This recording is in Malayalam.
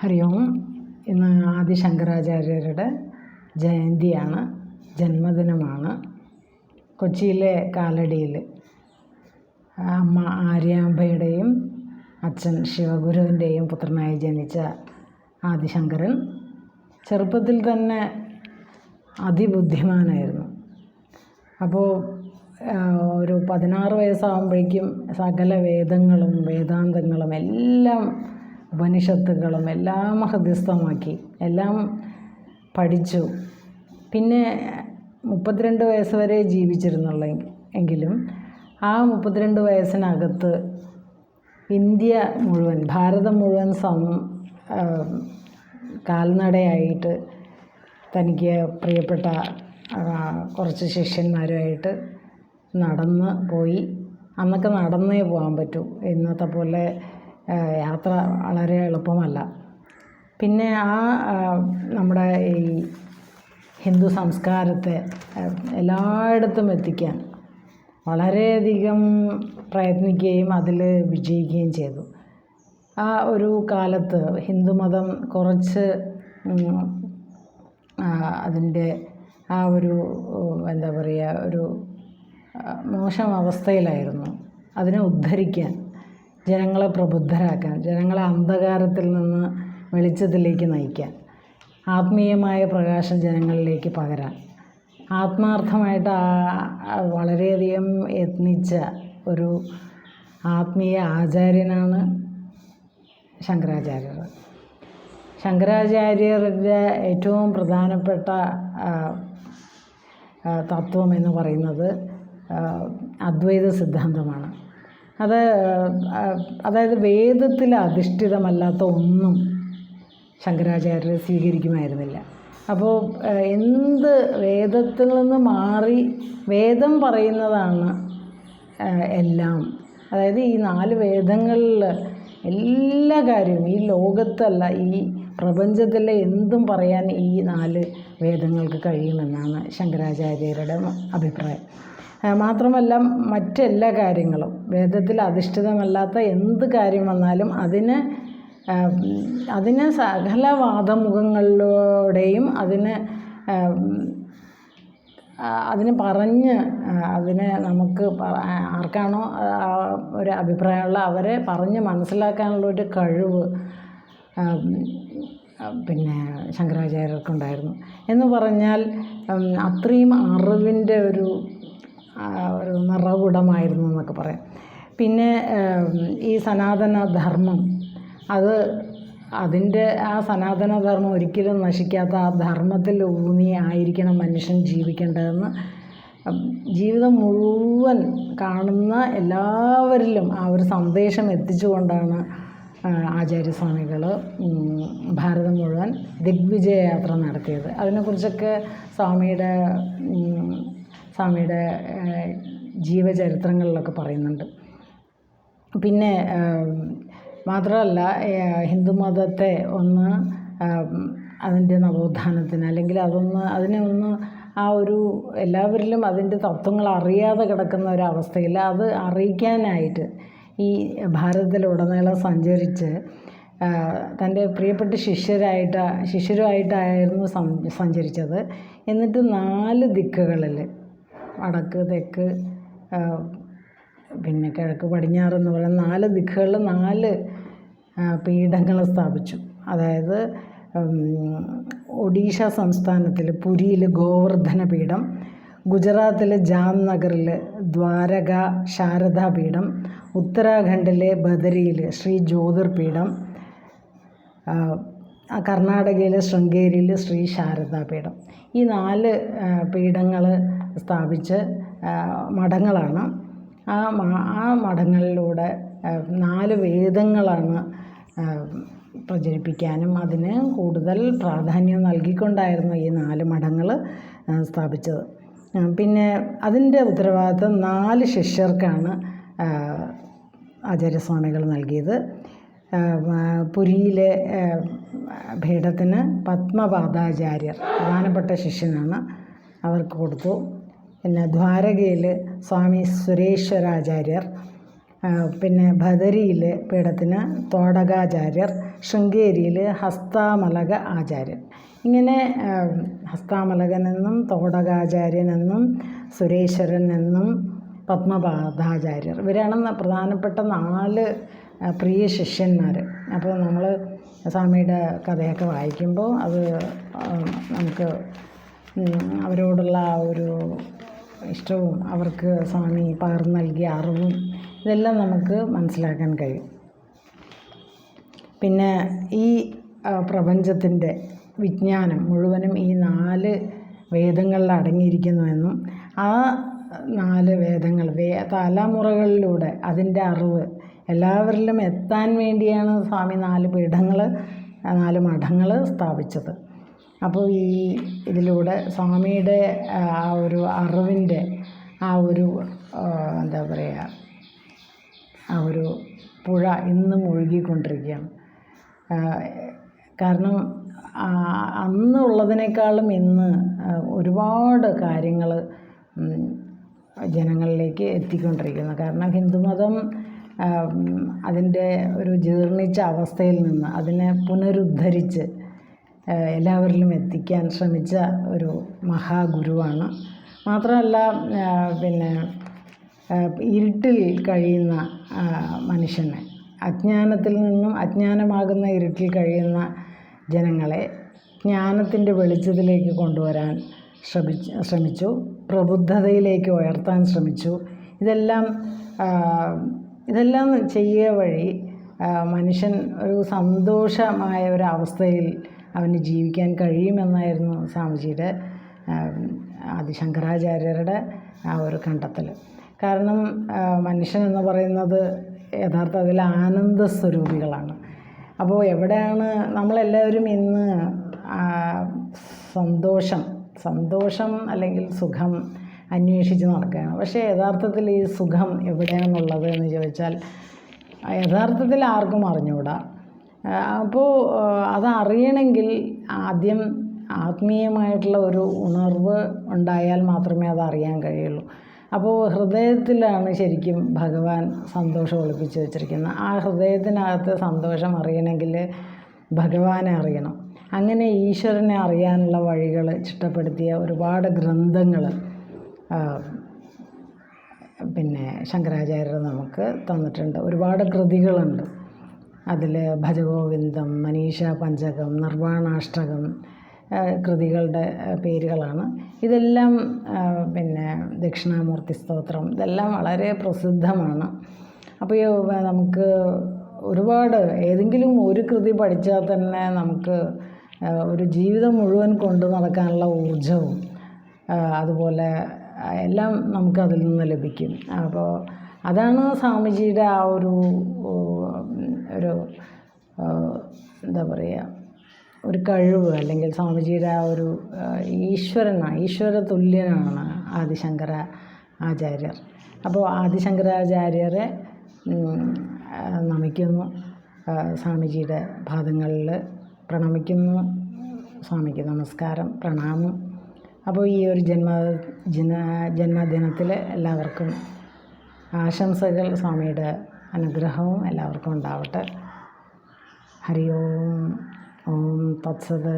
ഹരി ഓം. ഇന്ന് ആദി ശങ്കരാചാര്യരുടെ ജയന്തിയാണ്, ജന്മദിനമാണ്. കൊച്ചിയിലെ കാലടിയിൽ അമ്മ ആര്യാമ്പയുടെയും അച്ഛൻ ശിവഗുരുവിൻ്റെയും പുത്രനായി ജനിച്ച ആദിശങ്കരൻ ചെറുപ്പത്തിൽ തന്നെ അതിബുദ്ധിമാനായിരുന്നു. അപ്പോൾ ഒരു 16 വയസ്സാകുമ്പോഴേക്കും സകല വേദങ്ങളും വേദാന്തങ്ങളും എല്ലാം ഉപനിഷത്തുകളും എല്ലാം ഹൃദയസ്ഥമാക്കി, എല്ലാം പഠിച്ചു. പിന്നെ 32 വയസ്സ് വരെ എങ്കിലും ആ 32 വയസ്സിനകത്ത് ഇന്ത്യ മുഴുവൻ, ഭാരതം മുഴുവൻ കാൽനടയായിട്ട് തനിക്ക് പ്രിയപ്പെട്ട കുറച്ച് ശിഷ്യന്മാരുമായിട്ട് നടന്ന് പോയി. അന്നൊക്കെ നടന്നേ പോകാൻ പറ്റൂ, ഇന്നത്തെ പോലെ യാത്ര വളരെ എളുപ്പമല്ല. പിന്നെ നമ്മുടെ ഈ ഹിന്ദു സംസ്കാരത്തെ എല്ലായിടത്തും എത്തിക്കാൻ വളരെയധികം പ്രയത്നിക്കുകയും അതിൽ വിജയിക്കുകയും ചെയ്തു. ആ ഒരു കാലത്ത് ഹിന്ദുമതം കുറച്ച് അതിൻ്റെ ആ ഒരു എന്താ പറയുക, ഒരു മോശം അവസ്ഥയിലായിരുന്നു. അതിനെ ഉദ്ധരിക്കാൻ, ജനങ്ങളെ പ്രബുദ്ധരാക്കാൻ, ജനങ്ങളെ അന്ധകാരത്തിൽ നിന്ന് വെളിച്ചത്തിലേക്ക് നയിക്കാൻ, ആത്മീയമായ പ്രകാശം ജനങ്ങളിലേക്ക് പകരാൻ ആത്മാർത്ഥമായിട്ട് വളരെയധികം യത്നിച്ച ഒരു ആത്മീയ ആചാര്യനാണ് ശങ്കരാചാര്യർ. ശങ്കരാചാര്യരുടെ ഏറ്റവും പ്രധാനപ്പെട്ട തത്വം എന്ന് പറയുന്നത് അദ്വൈത സിദ്ധാന്തമാണ്. അതായത് വേദത്തിൽ അധിഷ്ഠിതമല്ലാത്ത ഒന്നും ശങ്കരാചാര്യർ സ്വീകരിക്കുമായിരുന്നില്ല. അപ്പോൾ എന്ത് വേദത്തിൽ നിന്ന് മാറി വേദം പറയുന്നതാണ് എല്ലാം. അതായത് ഈ 4 വേദങ്ങളിൽ എല്ലാ കാര്യവും, ഈ ലോകത്തല്ല ഈ പ്രപഞ്ചത്തിലെ എന്തും പറയാൻ ഈ 4 വേദങ്ങൾക്ക് കഴിയുമെന്നാണ് ശങ്കരാചാര്യരുടെ അഭിപ്രായം. മാത്രമല്ല മറ്റെല്ലാ കാര്യങ്ങളും, വേദത്തിൽ അധിഷ്ഠിതമല്ലാത്ത എന്ത് കാര്യം വന്നാലും അതിന് സകല വാദമുഖങ്ങളിലൂടെയും അതിനെ പറഞ്ഞ് നമുക്ക് ആർക്കാണോ ഒരു അഭിപ്രായമുള്ള അവരെ പറഞ്ഞ് മനസ്സിലാക്കാനുള്ള ഒരു കഴിവ് പിന്നെ ശങ്കരാചാര്യർക്കുണ്ടായിരുന്നു. എന്ന് പറഞ്ഞാൽ അത്രയും അറിവിൻ്റെ ഒരു നിറകുടമായിരുന്നു എന്നൊക്കെ പറയാം. പിന്നെ ഈ സനാതനധർമ്മം, അതിൻ്റെ ആ സനാതനധർമ്മം ഒരിക്കലും നശിക്കാത്ത ആ ധർമ്മത്തിൽ ഊന്നി ആയിരിക്കണം മനുഷ്യൻ ജീവിക്കേണ്ടതെന്ന് ജീവിതം മുഴുവൻ കാണുന്ന എല്ലാവരിലും ആ ഒരു സന്ദേശം എത്തിച്ചുകൊണ്ടാണ് ആചാര്യസ്വാമികൾ ഭാരതം മുഴുവൻ ദിഗ്വിജയയാത്ര നടത്തിയത്. അതിനെക്കുറിച്ചൊക്കെ സ്വാമിയുടെ ജീവചരിത്രങ്ങളിലൊക്കെ പറയുന്നുണ്ട്. പിന്നെ മാത്രമല്ല, ഹിന്ദുമതത്തെ അതിൻ്റെ നവോത്ഥാനത്തിന്, അല്ലെങ്കിൽ അതിനെ ആ ഒരു എല്ലാവരിലും അതിൻ്റെ തത്വങ്ങൾ അറിയാതെ കിടക്കുന്ന ഒരവസ്ഥയിൽ അത് അറിയിക്കാനായിട്ട് ഈ ഭാരതത്തിലുടനീളം സഞ്ചരിച്ച് തൻ്റെ പ്രിയപ്പെട്ട ശിഷ്യരുമായിട്ടായിരുന്നു സഞ്ചരിച്ചത്. എന്നിട്ട് 4 ദിക്കുകളിൽ, വടക്ക്, തെക്ക്, പിന്നെ കിഴക്ക്, പടിഞ്ഞാറ് എന്ന് പറയുന്ന 4 ദിക്കുകളിൽ 4 പീഠങ്ങൾ സ്ഥാപിച്ചു. അതായത് ഒഡീഷ സംസ്ഥാനത്തിൽ പുരിയിൽ ഗോവർദ്ധന പീഠം, ഗുജറാത്തിലെ ജാംനഗറിൽ ദ്വാരക ശാരദാ പീഠം, ഉത്തരാഖണ്ഡിലെ ബദരിയിൽ ശ്രീ ജ്യോതിർപീഠം, കർണാടകയിലെ ശൃംഗേരിയിൽ ശ്രീ ശാരദാ പീഠം. ഈ 4 പീഠങ്ങൾ സ്ഥാപിച്ച് മഠങ്ങളാണ്. ആ മഠങ്ങളിലൂടെ 4 വേദങ്ങളാണ് പ്രചരിപ്പിക്കാനും അതിന് കൂടുതൽ പ്രാധാന്യം നൽകിക്കൊണ്ടായിരുന്നു ഈ 4 മഠങ്ങൾ സ്ഥാപിച്ചത്. പിന്നെ അതിൻ്റെ ഉത്തരവാദിത്വം 4 ശിഷ്യർക്കാണ് ആചാര്യസ്വാമികൾ നൽകിയത്. പുരിയിലെ പീഠത്തിന് പത്മപാദാചാര്യർ പ്രധാനപ്പെട്ട ശിഷ്യനാണ്, അവർക്ക് കൊടുത്തു. പിന്നെ ദ്വാരകയിൽ സ്വാമി സുരേശ്വരാചാര്യർ, പിന്നെ ബദരിയിൽ പീഠത്തിന് തോടകാചാര്യർ, ശൃംഗേരിയിൽ ഹസ്താമലക ആചാര്യൻ. ഇങ്ങനെ ഹസ്താമലകനെന്നും തോടകാചാര്യനെന്നും സുരേശ്വരൻ എന്നും പത്മപാദാചാര്യർ, ഇവരാണ് പ്രധാനപ്പെട്ട 4 പ്രിയ ശിഷ്യന്മാർ. അപ്പോൾ നമ്മൾ സ്വാമിയുടെ കഥയൊക്കെ വായിക്കുമ്പോൾ അത് നമുക്ക് അവരോടുള്ള ആ ഒരു ഇഷ്ടവും അവർക്ക് സ്വാമി പകർന്നു നൽകിയ അറിവും ഇതെല്ലാം നമുക്ക് മനസ്സിലാക്കാൻ കഴിയും. പിന്നെ ഈ പ്രപഞ്ചത്തിൻ്റെ വിജ്ഞാനം മുഴുവനും ഈ 4 വേദങ്ങളിൽ അടങ്ങിയിരിക്കുന്നുവെന്നും ആ 4 വേദങ്ങൾ തലമുറകളിലൂടെ അതിൻ്റെ അറിവ് എല്ലാവരിലും എത്താൻ വേണ്ടിയാണ് സ്വാമി 4 പീഠങ്ങൾ 4 മഠങ്ങൾ സ്ഥാപിച്ചത്. അപ്പോൾ ഈ ഇതിലൂടെ സ്വാമിയുടെ ആ ഒരു അറിവിൻ്റെ ആ ഒരു എന്താ പറയുക, ആ ഒരു പുഴ ഇന്നും ഒഴുകിക്കൊണ്ടിരിക്കുകയാണ്. കാരണം അന്നുള്ളതിനേക്കാളും ഇന്ന് ഒരുപാട് കാര്യങ്ങൾ ജനങ്ങളിലേക്ക് എത്തിക്കൊണ്ടിരിക്കുന്നു. കാരണം ഹിന്ദുമതം അതിൻ്റെ ഒരു ജീർണിച്ച അവസ്ഥയിൽ നിന്ന് അതിനെ പുനരുദ്ധരിച്ച് എല്ലാവരിലും എത്തിക്കാൻ ശ്രമിച്ച ഒരു മഹാഗുരുവാണ്. മാത്രമല്ല പിന്നെ ഇരുട്ടിൽ കഴിയുന്ന മനുഷ്യനെ, അജ്ഞാനത്തിൽ നിന്നും അജ്ഞാനമാകുന്ന ഇരുട്ടിൽ കഴിയുന്ന ജനങ്ങളെ ജ്ഞാനത്തിൻ്റെ വെളിച്ചത്തിലേക്ക് കൊണ്ടുവരാൻ ശ്രമിച്ചു, പ്രബുദ്ധതയിലേക്ക് ഉയർത്താൻ ശ്രമിച്ചു. ഇതെല്ലാം ചെയ്യുക വഴി മനുഷ്യൻ ഒരു സന്തോഷമായ ഒരു അവസ്ഥയിൽ അവന് ജീവിക്കാൻ കഴിയുമെന്നായിരുന്നു സ്വാമിജിയുടെ ആദിശങ്കരാചാര്യരുടെ ആ ഒരു കണ്ടെത്തൽ. കാരണം മനുഷ്യൻ എന്ന് പറയുന്നത് യഥാർത്ഥത്തിൽ ആനന്ദ സ്വരൂപികളാണ്. അപ്പോൾ എവിടെയാണ് നമ്മളെല്ലാവരും ഇന്ന് സന്തോഷം അല്ലെങ്കിൽ സുഖം അന്വേഷിച്ച് നടക്കുകയാണ്. പക്ഷേ യഥാർത്ഥത്തിൽ ഈ സുഖം എവിടെയാണെന്നുള്ളത് എന്ന് ചോദിച്ചാൽ യഥാർത്ഥത്തിൽ ആർക്കും അറിഞ്ഞുകൂടാ. അപ്പോൾ അതറിയണമെങ്കിൽ ആദ്യം ആത്മീയമായിട്ടുള്ള ഒരു ഉണർവ് ഉണ്ടായാൽ മാത്രമേ അതറിയാൻ കഴിയുള്ളൂ. അപ്പോൾ ഹൃദയത്തിലാണ് ശരിക്കും ഭഗവാൻ സന്തോഷം ഒളിപ്പിച്ച് വെച്ചിരിക്കുന്നത്. ആ ഹൃദയത്തിനകത്ത് സന്തോഷം അറിയണമെങ്കിൽ ഭഗവാനെ അറിയണം. അങ്ങനെ ഈശ്വരനെ അറിയാനുള്ള വഴികൾ ചിട്ടപ്പെടുത്തിയ ഒരുപാട് ഗ്രന്ഥങ്ങൾ പിന്നെ ശങ്കരാചാര്യർ നമുക്ക് തന്നിട്ടുണ്ട്. ഒരുപാട് കൃതികളുണ്ട്. അതിൽ ഭജഗോവിന്ദം, മനീഷ പഞ്ചകം, നിർവാണാഷ്ടകം കൃതികളുടെ പേരുകളാണ്. ഇതെല്ലാം പിന്നെ ദക്ഷിണാമൂർത്തി സ്തോത്രം, ഇതെല്ലാം വളരെ പ്രസിദ്ധമാണ്. അപ്പോൾ നമുക്ക് ഒരുപാട് ഏതെങ്കിലും ഒരു കൃതി പഠിച്ചാൽ തന്നെ നമുക്ക് ഒരു ജീവിതം മുഴുവൻ കൊണ്ടു നടക്കാനുള്ള ഊർജവും അതുപോലെ എല്ലാം നമുക്കതിൽ നിന്ന് ലഭിക്കും. അപ്പോൾ അതാണ് സ്വാമിജിയുടെ ആ ഒരു എന്താ പറയുക, ഒരു കഴിവ്, അല്ലെങ്കിൽ സ്വാമിജിയുടെ ആ ഒരു ഈശ്വര തുല്യനാണ് ആദിശങ്കര ആചാര്യർ. അപ്പോൾ ആദിശങ്കരാചാര്യരെ നമിക്കുന്നു, സ്വാമിജിയുടെ പാദങ്ങളിൽ പ്രണമിക്കുന്നു. സ്വാമിക്ക് നമസ്കാരം, പ്രണാമം. അപ്പോൾ ഈ ഒരു ജന്മദിനത്തിൽ എല്ലാവർക്കും ആശംസകൾ, സ്വാമിയുടെ അനുഗ്രഹവും എല്ലാവർക്കും ഉണ്ടാവട്ടെ. ഹരി ഓം. ഓം തത്സത്.